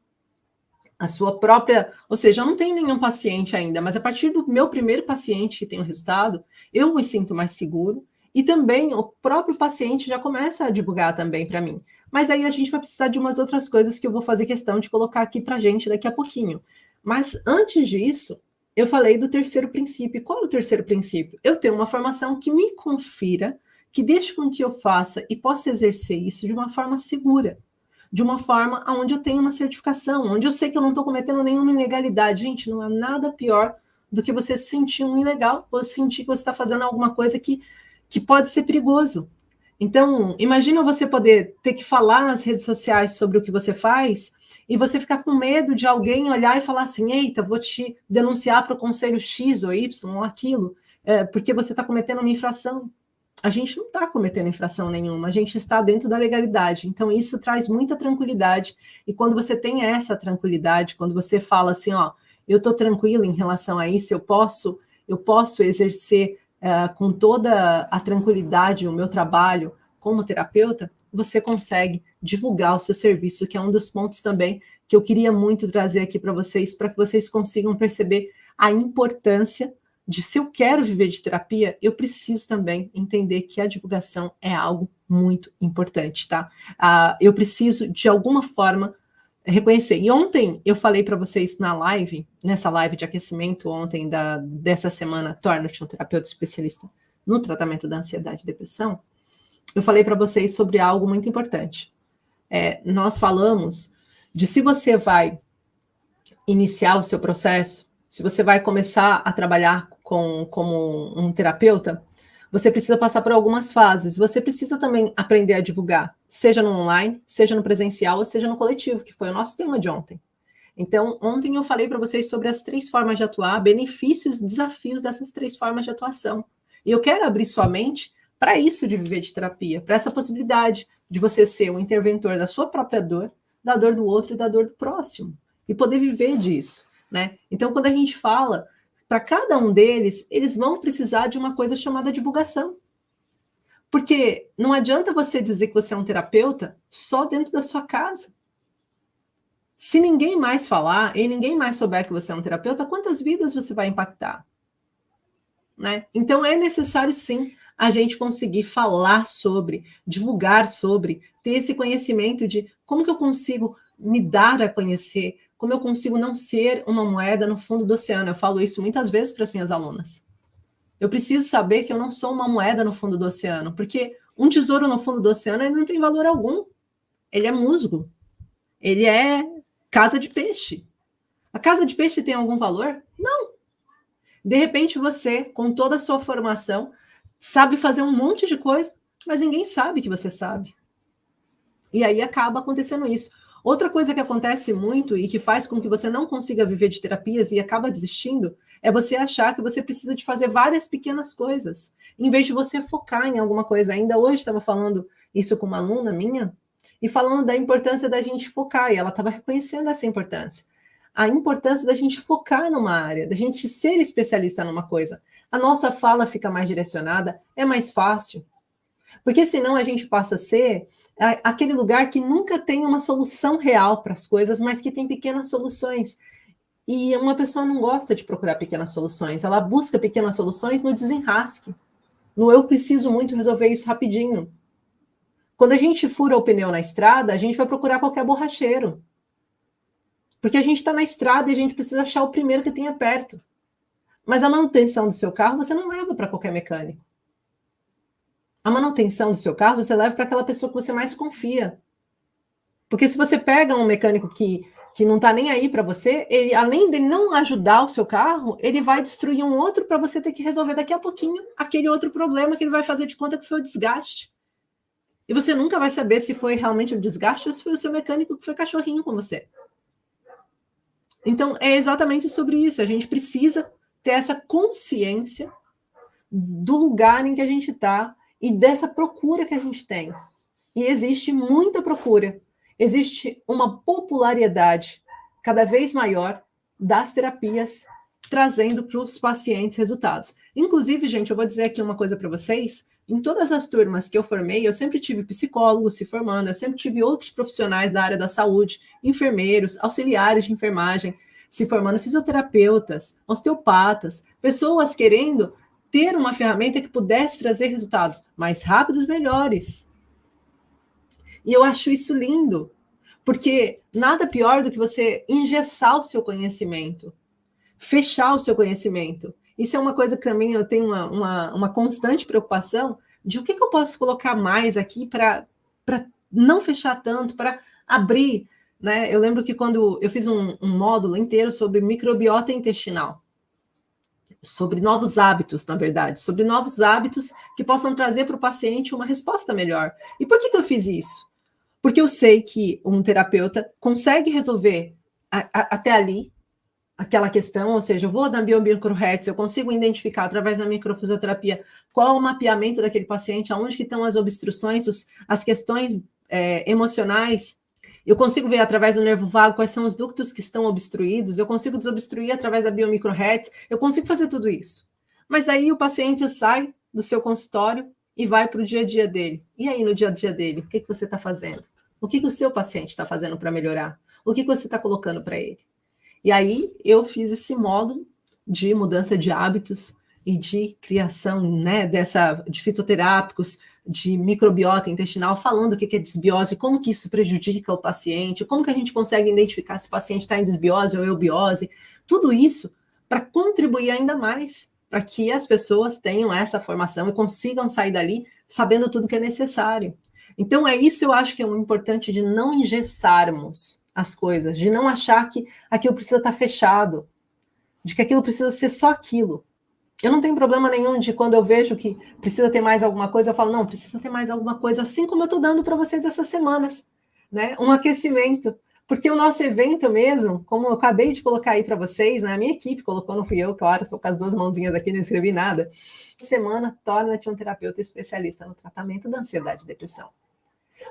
a sua própria... Ou seja, eu não tenho nenhum paciente ainda, mas a partir do meu primeiro paciente que tem o resultado, eu me sinto mais seguro e também o próprio paciente já começa a divulgar também para mim. Mas aí a gente vai precisar de umas outras coisas que eu vou fazer questão de colocar aqui para a gente daqui a pouquinho. Mas antes disso, eu falei do terceiro princípio. Qual é o terceiro princípio? Eu tenho uma formação que me confira, que deixe com que eu faça e possa exercer isso de uma forma segura, de uma forma onde eu tenho uma certificação, onde eu sei que eu não estou cometendo nenhuma ilegalidade. Gente, não há nada pior do que você se sentir um ilegal ou sentir que você está fazendo alguma coisa que pode ser perigoso. Então, imagina você poder ter que falar nas redes sociais sobre o que você faz e você ficar com medo de alguém olhar e falar assim, eita, vou te denunciar para o conselho X ou Y ou aquilo, porque você está cometendo uma infração. A gente não está cometendo infração nenhuma, a gente está dentro da legalidade. Então, isso traz muita tranquilidade. E quando você tem essa tranquilidade, quando você fala assim, ó, eu estou tranquila em relação a isso, eu posso exercer com toda a tranquilidade o meu trabalho como terapeuta, você consegue divulgar o seu serviço, que é um dos pontos também que eu queria muito trazer aqui para que vocês consigam perceber a importância de, se eu quero viver de terapia, eu preciso também entender que a divulgação é algo muito importante, tá? Eu preciso, de alguma forma, reconhecer. E ontem eu falei para vocês nessa live de aquecimento ontem dessa semana, Torna-te um terapeuta especialista no tratamento da ansiedade e depressão, eu falei para vocês sobre algo muito importante. Nós falamos de, se você vai iniciar o seu processo, se você vai começar a trabalhar como um terapeuta, você precisa passar por algumas fases. Você precisa também aprender a divulgar, seja no online, seja no presencial, ou seja no coletivo, que foi o nosso tema de ontem. Então, ontem eu falei para vocês sobre as 3 formas de atuar, benefícios e desafios dessas 3 formas de atuação. E eu quero abrir sua mente para isso de viver de terapia, para essa possibilidade de você ser um interventor da sua própria dor, da dor do outro e da dor do próximo, e poder viver disso, né? Então, quando a gente fala, para cada um deles, eles vão precisar de uma coisa chamada divulgação. Porque não adianta você dizer que você é um terapeuta só dentro da sua casa. Se ninguém mais falar e ninguém mais souber que você é um terapeuta, quantas vidas você vai impactar? Né? Então, é necessário, sim, a gente conseguir falar sobre, divulgar sobre, ter esse conhecimento de como que eu consigo me dar a conhecer, como eu consigo não ser uma moeda no fundo do oceano. Eu falo isso muitas vezes para as minhas alunas. Eu preciso saber que eu não sou uma moeda no fundo do oceano, porque um tesouro no fundo do oceano, ele não tem valor algum. Ele é musgo. Ele é casa de peixe. A casa de peixe tem algum valor? Não. De repente você, com toda a sua formação, sabe fazer um monte de coisa, mas ninguém sabe que você sabe. E aí acaba acontecendo isso. Outra coisa que acontece muito e que faz com que você não consiga viver de terapias e acaba desistindo é você achar que você precisa de fazer várias pequenas coisas, em vez de você focar em alguma coisa. Ainda hoje estava falando isso com uma aluna minha e falando da importância da gente focar, e ela estava reconhecendo essa importância. A importância da gente focar numa área, da gente ser especialista numa coisa. A nossa fala fica mais direcionada, é mais fácil. Porque senão a gente passa a ser aquele lugar que nunca tem uma solução real para as coisas, mas que tem pequenas soluções. E uma pessoa não gosta de procurar pequenas soluções, ela busca pequenas soluções no desenrasque, no eu preciso muito resolver isso rapidinho. Quando a gente fura o pneu na estrada, a gente vai procurar qualquer borracheiro. Porque a gente está na estrada e a gente precisa achar o primeiro que tenha perto. Mas a manutenção do seu carro você não leva para qualquer mecânico. A manutenção do seu carro você leva para aquela pessoa que você mais confia. Porque se você pega um mecânico que não está nem aí para você, ele, além de não ajudar o seu carro, ele vai destruir um outro para você ter que resolver daqui a pouquinho aquele outro problema que ele vai fazer de conta que foi o desgaste. E você nunca vai saber se foi realmente o desgaste ou se foi o seu mecânico que foi cachorrinho com você. Então, é exatamente sobre isso. A gente precisa ter essa consciência do lugar em que a gente está e dessa procura que a gente tem. E existe muita procura. Existe uma popularidade cada vez maior das terapias trazendo para os pacientes resultados. Inclusive, gente, eu vou dizer aqui uma coisa para vocês. Em todas as turmas que eu formei, eu sempre tive psicólogos se formando, eu sempre tive outros profissionais da área da saúde, enfermeiros, auxiliares de enfermagem, se formando, fisioterapeutas, osteopatas, pessoas querendo ter uma ferramenta que pudesse trazer resultados mais rápidos, melhores. E eu acho isso lindo, porque nada pior do que você engessar o seu conhecimento, fechar o seu conhecimento. Isso é uma coisa que também eu tenho uma constante preocupação de o que eu posso colocar mais aqui para não fechar tanto, para abrir. Né? Eu lembro que quando eu fiz um módulo inteiro sobre microbiota intestinal, sobre novos hábitos, na verdade, sobre novos hábitos que possam trazer para o paciente uma resposta melhor. E por que eu fiz isso? Porque eu sei que um terapeuta consegue resolver até ali aquela questão, ou seja, eu vou na biomicrohertz, eu consigo identificar através da microfisioterapia qual é o mapeamento daquele paciente, aonde que estão as obstruções, as questões emocionais. Eu consigo ver através do nervo vago quais são os ductos que estão obstruídos, eu consigo desobstruir através da biomicrohertz, eu consigo fazer tudo isso. Mas daí o paciente sai do seu consultório e vai para o dia a dia dele. E aí, no dia a dia dele, o que você está fazendo? O que o seu paciente está fazendo para melhorar? O que você está colocando para ele? E aí eu fiz esse módulo de mudança de hábitos e de criação, né, de fitoterápicos, de microbiota intestinal, falando o que é desbiose, como que isso prejudica o paciente, como que a gente consegue identificar se o paciente está em desbiose ou eubiose, tudo isso para contribuir ainda mais para que as pessoas tenham essa formação e consigam sair dali sabendo tudo que é necessário. Então é isso, eu acho que é o importante de não engessarmos as coisas, de não achar que aquilo precisa estar fechado, de que aquilo precisa ser só aquilo. Eu não tenho problema nenhum de quando eu vejo que precisa ter mais alguma coisa, eu falo, não, precisa ter mais alguma coisa, assim como eu estou dando para vocês essas semanas, né? Um aquecimento. Porque o nosso evento mesmo, como eu acabei de colocar aí para vocês, né? A minha equipe colocou, não fui eu, claro, estou com as duas mãozinhas aqui, não escrevi nada. Semana, torna-te um terapeuta especialista no tratamento da ansiedade e depressão.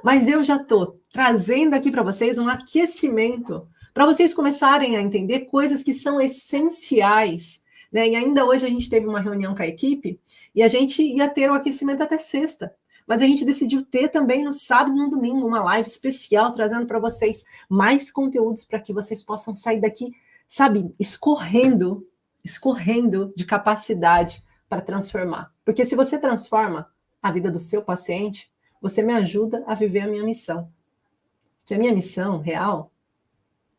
Mas eu já estou trazendo aqui para vocês um aquecimento, para vocês começarem a entender coisas que são essenciais, né? E ainda hoje a gente teve uma reunião com a equipe e a gente ia ter o aquecimento até sexta, mas a gente decidiu ter também no sábado e no domingo uma live especial trazendo para vocês mais conteúdos para que vocês possam sair daqui, sabe, escorrendo de capacidade para transformar. Porque se você transforma a vida do seu paciente, você me ajuda a viver a minha missão. Que a minha missão real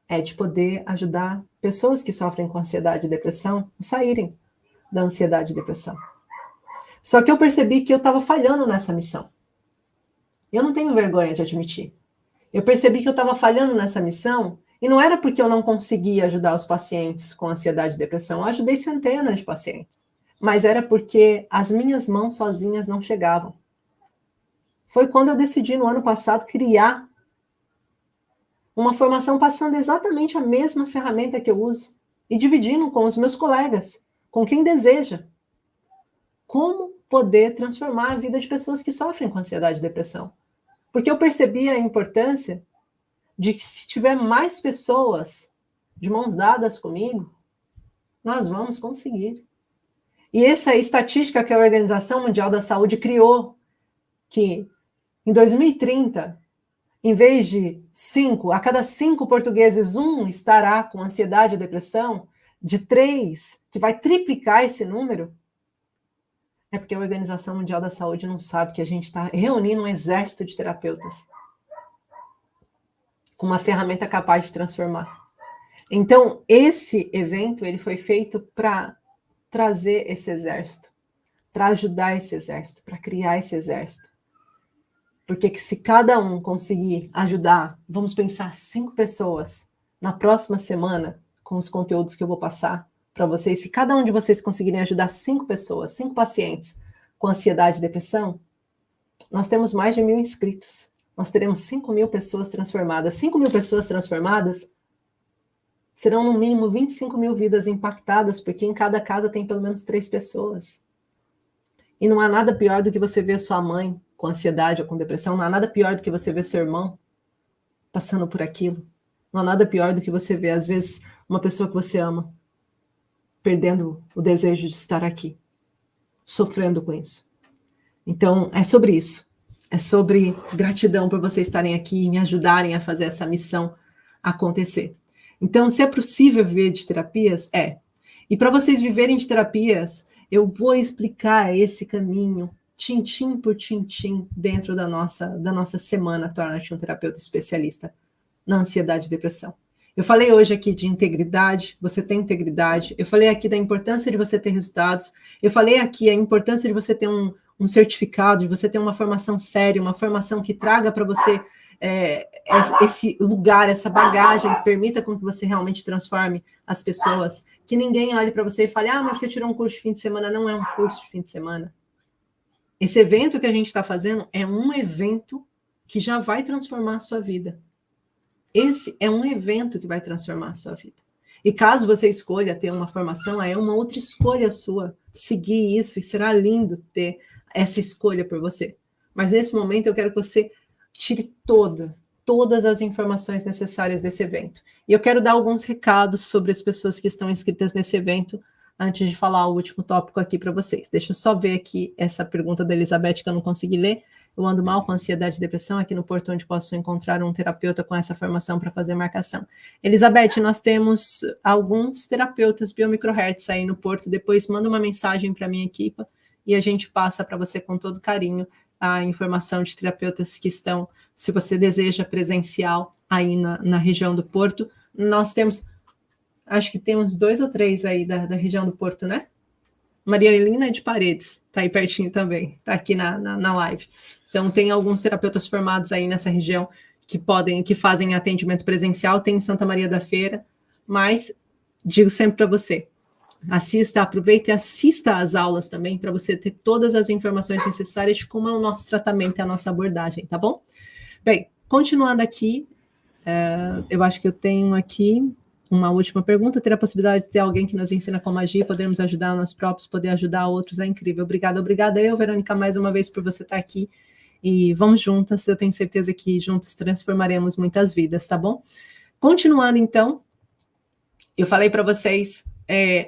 é de poder ajudar pessoas que sofrem com ansiedade e depressão a saírem da ansiedade e depressão. Só que eu percebi que eu estava falhando nessa missão. Eu não tenho vergonha de admitir. Eu percebi que eu estava falhando nessa missão e não era porque eu não conseguia ajudar os pacientes com ansiedade e depressão. Eu ajudei centenas de pacientes. Mas era porque as minhas mãos sozinhas não chegavam. Foi quando eu decidi, no ano passado, criar uma formação passando exatamente a mesma ferramenta que eu uso e dividindo com os meus colegas, com quem deseja, como poder transformar a vida de pessoas que sofrem com ansiedade e depressão. Porque eu percebi a importância de que se tiver mais pessoas de mãos dadas comigo, nós vamos conseguir. E essa estatística que a Organização Mundial da Saúde criou, que em 2030, em vez de 5, a cada 5 portugueses, 1 estará com ansiedade ou depressão, de 3, que vai triplicar esse número, é porque a Organização Mundial da Saúde não sabe que a gente está reunindo um exército de terapeutas com uma ferramenta capaz de transformar. Então, esse evento ele foi feito para trazer esse exército, para ajudar esse exército, para criar esse exército. Porque que se cada um conseguir ajudar, vamos pensar 5 pessoas na próxima semana com os conteúdos que eu vou passar para vocês, se cada um de vocês conseguirem ajudar 5 pessoas, 5 pacientes com ansiedade e depressão, nós temos mais de 1.000 inscritos. Nós teremos 5.000 pessoas transformadas. 5.000 pessoas transformadas serão no mínimo 25.000 vidas impactadas, porque em cada casa tem pelo menos 3 pessoas. E não há nada pior do que você ver sua mãe com ansiedade ou com depressão, não há nada pior do que você ver seu irmão passando por aquilo. Não há nada pior do que você ver, às vezes, uma pessoa que você ama perdendo o desejo de estar aqui, sofrendo com isso. Então, é sobre isso. É sobre gratidão por vocês estarem aqui e me ajudarem a fazer essa missão acontecer. Então, se é possível viver de terapias, é. E para vocês viverem de terapias, eu vou explicar esse caminho, tintim por tintim, dentro da nossa semana Torna-te um Terapeuta Especialista na Ansiedade e Depressão. Eu falei hoje aqui de integridade, você tem integridade. Eu falei aqui da importância de você ter resultados. Eu falei aqui a importância de você ter um certificado, de você ter uma formação séria, uma formação que traga para você esse lugar, essa bagagem que permita com que você realmente transforme as pessoas, que ninguém olhe para você e fale, mas você tirou um curso de fim de semana. Não é um curso de fim de semana. Esse evento que a gente está fazendo é um evento que já vai transformar a sua vida. Esse é um evento que vai transformar a sua vida. E caso você escolha ter uma formação, é uma outra escolha sua, seguir isso, e será lindo ter essa escolha por você. Mas nesse momento eu quero que você tire todas as informações necessárias desse evento. E eu quero dar alguns recados sobre as pessoas que estão inscritas nesse evento, antes de falar o último tópico aqui para vocês. Deixa eu só ver aqui essa pergunta da Elizabeth que eu não consegui ler. Eu ando mal com ansiedade e depressão aqui no Porto, onde posso encontrar um terapeuta com essa formação para fazer marcação. Elizabeth, nós temos alguns terapeutas biomicrohertz aí no Porto. Depois manda uma mensagem para a minha equipe e a gente passa para você com todo carinho a informação de terapeutas que estão, se você deseja presencial aí na região do Porto. Nós temos, acho que temos 2 ou 3 aí da região do Porto, né? Maria Helena de Paredes, está aí pertinho também, está aqui na live. Então, tem alguns terapeutas formados aí nessa região que fazem atendimento presencial, tem em Santa Maria da Feira, mas digo sempre para você, aproveita e assista às aulas também, para você ter todas as informações necessárias de como é o nosso tratamento e a nossa abordagem, tá bom? Bem, continuando aqui, eu acho que eu tenho aqui uma última pergunta. Ter a possibilidade de ter alguém que nos ensina como agir, podermos ajudar nós próprios, poder ajudar outros, é incrível. Obrigada eu, Verônica, mais uma vez por você estar aqui. E vamos juntas, eu tenho certeza que juntos transformaremos muitas vidas, tá bom? Continuando, então, eu falei para vocês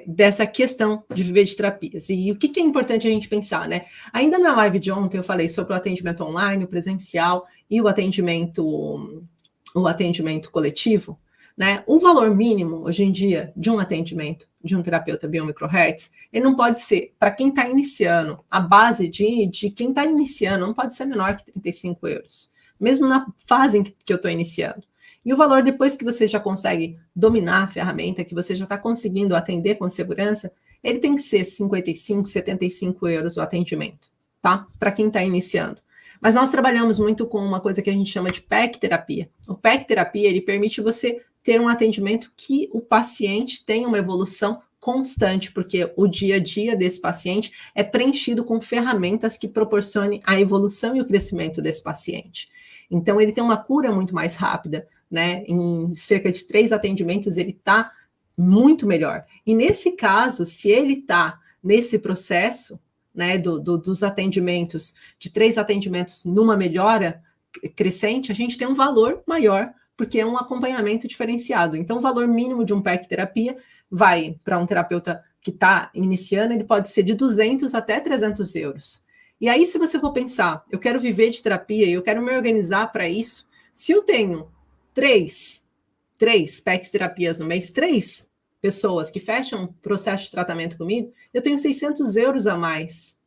dessa questão de viver de terapias. E o que é importante a gente pensar, né? Ainda na live de ontem eu falei sobre o atendimento online, o presencial e o atendimento coletivo. Né? O valor mínimo, hoje em dia, de um atendimento de um terapeuta biomicrohertz, ele não pode ser, para quem está iniciando, a base de quem está iniciando não pode ser menor que 35 euros, mesmo na fase em que eu estou iniciando. E o valor, depois que você já consegue dominar a ferramenta, que você já está conseguindo atender com segurança, ele tem que ser 55, 75 euros o atendimento, tá? Para quem está iniciando. Mas nós trabalhamos muito com uma coisa que a gente chama de PEC terapia. O PEC terapia, ele permite você ter um atendimento que o paciente tenha uma evolução constante, porque o dia a dia desse paciente é preenchido com ferramentas que proporcionem a evolução e o crescimento desse paciente. Então, ele tem uma cura muito mais rápida, né? Em cerca de 3 atendimentos, ele está muito melhor. E nesse caso, se ele está nesse processo, né, dos atendimentos, de 3 atendimentos numa melhora crescente, a gente tem um valor maior, porque é um acompanhamento diferenciado. Então, o valor mínimo de um PEC terapia vai para um terapeuta que está iniciando, ele pode ser de 200 até 300 euros. E aí, se você for pensar, eu quero viver de terapia e eu quero me organizar para isso, se eu tenho 3 PECs terapias no mês, 3 pessoas que fecham um processo de tratamento comigo, eu tenho 600 euros a mais.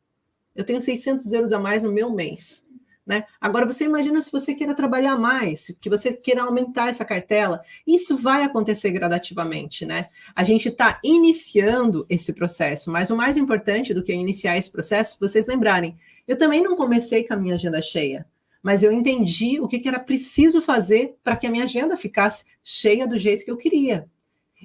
Eu tenho 600 euros a mais no meu mês. né? Agora, você imagina se você queira trabalhar mais, que você queira aumentar essa cartela, isso vai acontecer gradativamente, né? A gente está iniciando esse processo, mas o mais importante do que iniciar esse processo, vocês lembrarem, eu também não comecei com a minha agenda cheia, mas eu entendi o que era preciso fazer para que a minha agenda ficasse cheia do jeito que eu queria.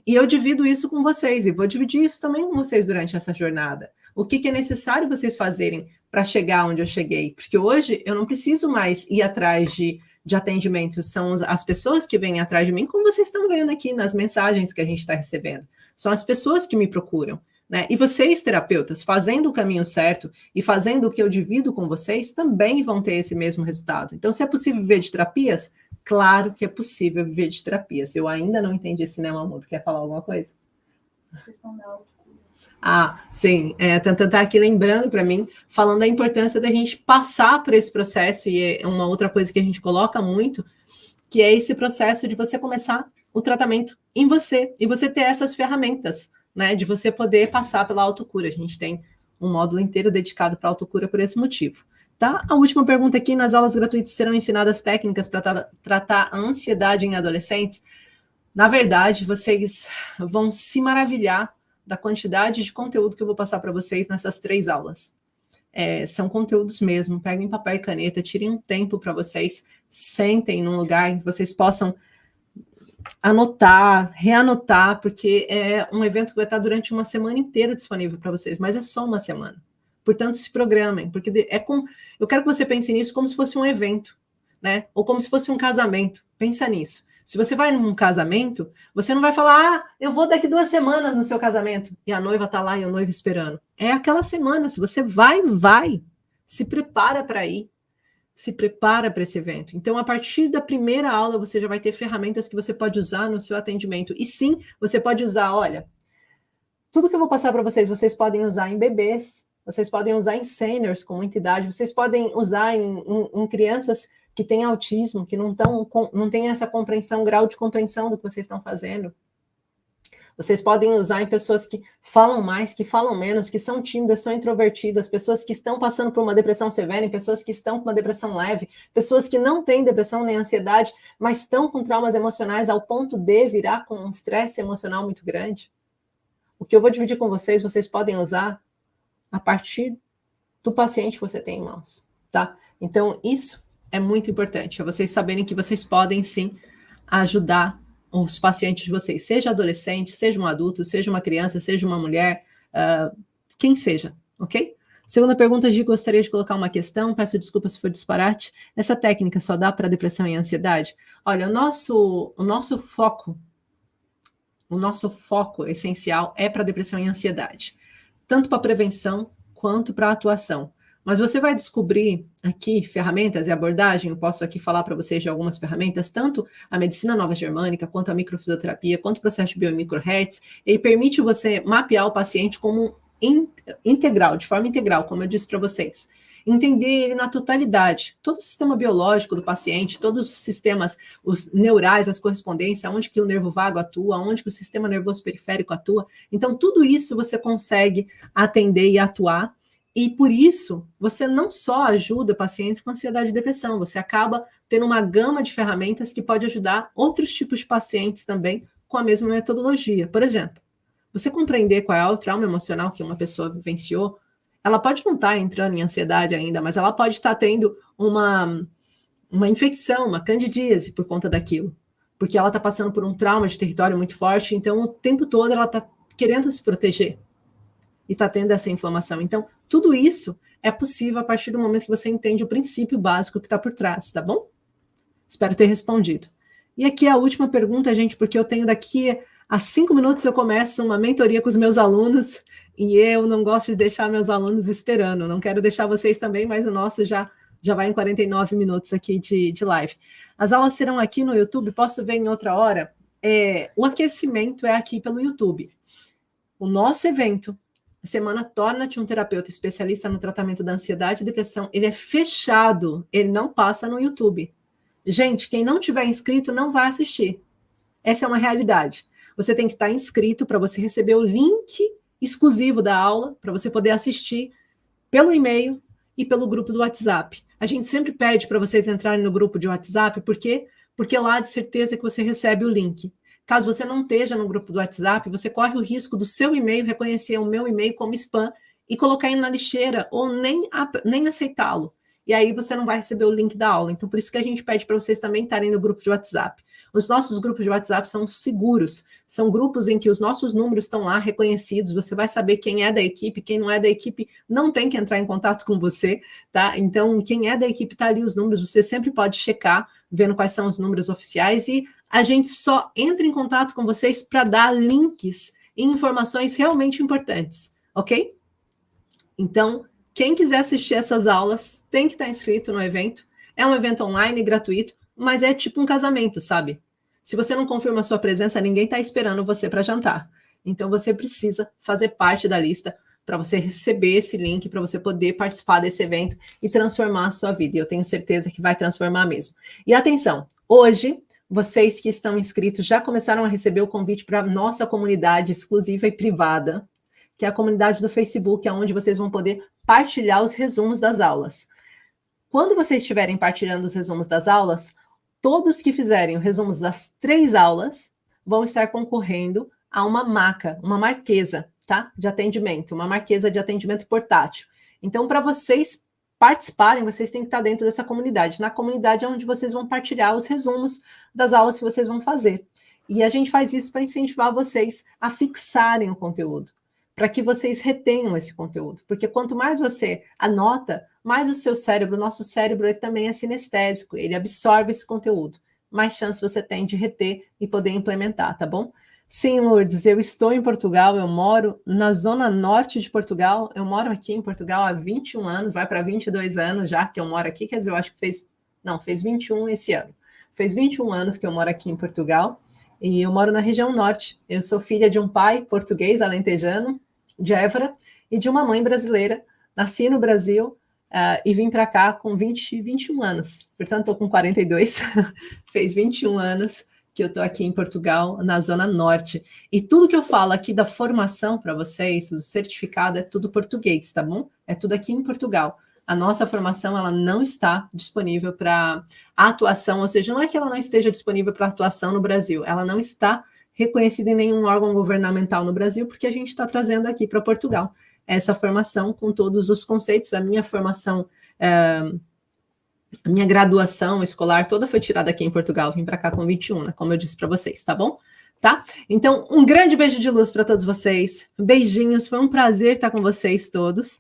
E eu divido isso com vocês, e vou dividir isso também com vocês durante essa jornada. O que é necessário vocês fazerem para chegar onde eu cheguei? Porque hoje eu não preciso mais ir atrás de atendimentos, são as pessoas que vêm atrás de mim, como vocês estão vendo aqui nas mensagens que a gente está recebendo. São as pessoas que me procuram, né? E vocês, terapeutas, fazendo o caminho certo e fazendo o que eu divido com vocês, também vão ter esse mesmo resultado. Então, se é possível viver de terapias, claro que é possível viver de terapias. Eu ainda não entendi esse Mamuto. Quer falar alguma coisa? A questão da autocura. Ah, sim. Tantan tá aqui lembrando para mim, falando da importância da gente passar por esse processo, e é uma outra coisa que a gente coloca muito, que é esse processo de você começar o tratamento em você, e você ter essas ferramentas, né, de você poder passar pela autocura. A gente tem um módulo inteiro dedicado para autocura por esse motivo. Tá? A última pergunta aqui: nas aulas gratuitas serão ensinadas técnicas para tratar a ansiedade em adolescentes? Na verdade, vocês vão se maravilhar da quantidade de conteúdo que eu vou passar para vocês nessas 3 aulas. São conteúdos mesmo. Peguem papel e caneta, tirem um tempo para vocês, sentem num lugar em que vocês possam anotar, reanotar, porque é um evento que vai estar durante uma semana inteira disponível para vocês, mas é só uma semana. Portanto, se programem, porque eu quero que você pense nisso como se fosse um evento, né? Ou como se fosse um casamento. Pensa nisso. Se você vai num casamento, você não vai falar, eu vou daqui 2 semanas no seu casamento, e a noiva está lá e o noivo esperando. É aquela semana. Se você vai. Se prepara para ir. Se prepara para esse evento. Então, a partir da primeira aula, você já vai ter ferramentas que você pode usar no seu atendimento. E sim, você pode usar, olha, tudo que eu vou passar para vocês, vocês podem usar em bebês, vocês podem usar em seniors com muita idade, vocês podem usar em crianças que têm autismo, que não têm essa compreensão, grau de compreensão do que vocês estão fazendo. Vocês podem usar em pessoas que falam mais, que falam menos, que são tímidas, são introvertidas, pessoas que estão passando por uma depressão severa, pessoas que estão com uma depressão leve, pessoas que não têm depressão nem ansiedade, mas estão com traumas emocionais ao ponto de virar com um estresse emocional muito grande. O que eu vou dividir com vocês, vocês podem usar a partir do paciente que você tem em mãos, tá? Então, isso é muito importante, é vocês saberem que vocês podem, sim, ajudar os pacientes de vocês, seja adolescente, seja um adulto, seja uma criança, seja uma mulher, quem seja, ok? Segunda pergunta, Gi, gostaria de colocar uma questão, peço desculpas se for disparate. Essa técnica só dá para depressão e ansiedade? Olha, o nosso foco essencial é para depressão e ansiedade, tanto para prevenção quanto para atuação. Mas você vai descobrir aqui ferramentas e abordagem, eu posso aqui falar para vocês de algumas ferramentas, tanto a medicina nova germânica, quanto a microfisioterapia, quanto o processo de biomicrohertz, ele permite você mapear o paciente como integral, de forma integral, como eu disse para vocês. Entender ele na totalidade, todo o sistema biológico do paciente, todos os sistemas, os neurais, as correspondências, onde que o nervo vago atua, onde que o sistema nervoso periférico atua. Então, tudo isso você consegue atender e atuar. E por isso, você não só ajuda pacientes com ansiedade e depressão, você acaba tendo uma gama de ferramentas que pode ajudar outros tipos de pacientes também com a mesma metodologia. Por exemplo, você compreender qual é o trauma emocional que uma pessoa vivenciou, ela pode não estar entrando em ansiedade ainda, mas ela pode estar tendo uma infecção, uma candidíase por conta daquilo, porque ela está passando por um trauma de território muito forte, então o tempo todo ela está querendo se proteger e está tendo essa inflamação. Então, tudo isso é possível a partir do momento que você entende o princípio básico que está por trás, tá bom? Espero ter respondido. E aqui a última pergunta, gente, porque eu tenho daqui a 5 minutos eu começo uma mentoria com os meus alunos e eu não gosto de deixar meus alunos esperando. Não quero deixar vocês também, mas o nosso já vai em 49 minutos aqui de live. As aulas serão aqui no YouTube, posso ver em outra hora? O aquecimento é aqui pelo YouTube. O nosso evento, a semana Torna-te um Terapeuta Especialista no Tratamento da Ansiedade e Depressão, ele é fechado, ele não passa no YouTube. Gente, quem não tiver inscrito não vai assistir. Essa é uma realidade. Você tem que estar inscrito para você receber o link exclusivo da aula, para você poder assistir pelo e-mail e pelo grupo do WhatsApp. A gente sempre pede para vocês entrarem no grupo de WhatsApp, por quê? Porque lá de certeza que você recebe o link. Caso você não esteja no grupo do WhatsApp, você corre o risco do seu e-mail reconhecer o meu e-mail como spam e colocar ele na lixeira ou nem aceitá-lo. E aí você não vai receber o link da aula. Então, por isso que a gente pede para vocês também estarem no grupo de WhatsApp. Os nossos grupos de WhatsApp são seguros. São grupos em que os nossos números estão lá reconhecidos. Você vai saber quem é da equipe, quem não é da equipe não tem que entrar em contato com você, tá? Então, quem é da equipe está ali os números. Você sempre pode checar, vendo quais são os números oficiais. E a gente só entra em contato com vocês para dar links e informações realmente importantes, ok? Então, quem quiser assistir essas aulas tem que estar inscrito no evento. É um evento online, gratuito, mas é tipo um casamento, sabe? Se você não confirma a sua presença, ninguém está esperando você para jantar. Então, você precisa fazer parte da lista para você receber esse link, para você poder participar desse evento e transformar a sua vida. E eu tenho certeza que vai transformar mesmo. E atenção, hoje, vocês que estão inscritos já começaram a receber o convite para a nossa comunidade exclusiva e privada, que é a comunidade do Facebook, onde vocês vão poder partilhar os resumos das aulas. Quando vocês estiverem partilhando os resumos das aulas, todos que fizerem os resumos das 3 aulas vão estar concorrendo a uma maca, uma marquesa, tá? De atendimento, uma marquesa de atendimento portátil. Então, para vocês participarem, vocês têm que estar dentro dessa comunidade. Na comunidade é onde vocês vão partilhar os resumos das aulas que vocês vão fazer. E a gente faz isso para incentivar vocês a fixarem o conteúdo, para que vocês retenham esse conteúdo. Porque quanto mais você anota, mais o seu cérebro, o nosso cérebro, ele também é sinestésico, ele absorve esse conteúdo. Mais chance você tem de reter e poder implementar, tá bom? Sim, Lourdes, eu estou em Portugal, eu moro na zona norte de Portugal, eu moro aqui em Portugal há 21 anos, vai para 22 anos já que eu moro aqui, quer dizer, eu acho que fez 21 esse ano. Fez 21 anos que eu moro aqui em Portugal e eu moro na região norte. Eu sou filha de um pai português, alentejano, de Évora, e de uma mãe brasileira. Nasci no Brasil e vim para cá com 21 anos. Portanto, estou com 42, fez 21 anos que eu estou aqui em Portugal, na Zona Norte. E tudo que eu falo aqui da formação para vocês, do certificado, é tudo português, tá bom? É tudo aqui em Portugal. A nossa formação, ela não está disponível para atuação, ou seja, não é que ela não esteja disponível para atuação no Brasil, ela não está reconhecida em nenhum órgão governamental no Brasil, porque a gente está trazendo aqui para Portugal essa formação com todos os conceitos. A minha formação, a minha graduação escolar toda foi tirada aqui em Portugal, vim para cá com 21, né, como eu disse para vocês, tá bom? Tá? Então, um grande beijo de luz para todos vocês, beijinhos, foi um prazer estar com vocês todos,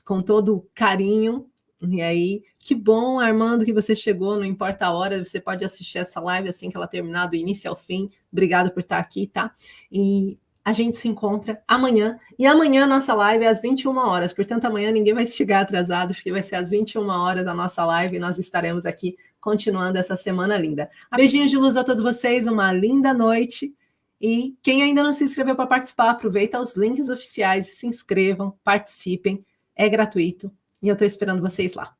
com todo carinho. E aí, que bom, Armando, que você chegou, não importa a hora, você pode assistir essa live assim que ela terminar, do início ao fim. Obrigada por estar aqui, tá? E a gente se encontra amanhã. E amanhã a nossa live é às 21 horas, portanto, amanhã ninguém vai chegar atrasado, porque vai ser às 21 horas a nossa live e nós estaremos aqui continuando essa semana linda. Beijinhos de luz a todos vocês, uma linda noite. E quem ainda não se inscreveu para participar, aproveita os links oficiais, se inscrevam, participem, é gratuito. E eu estou esperando vocês lá.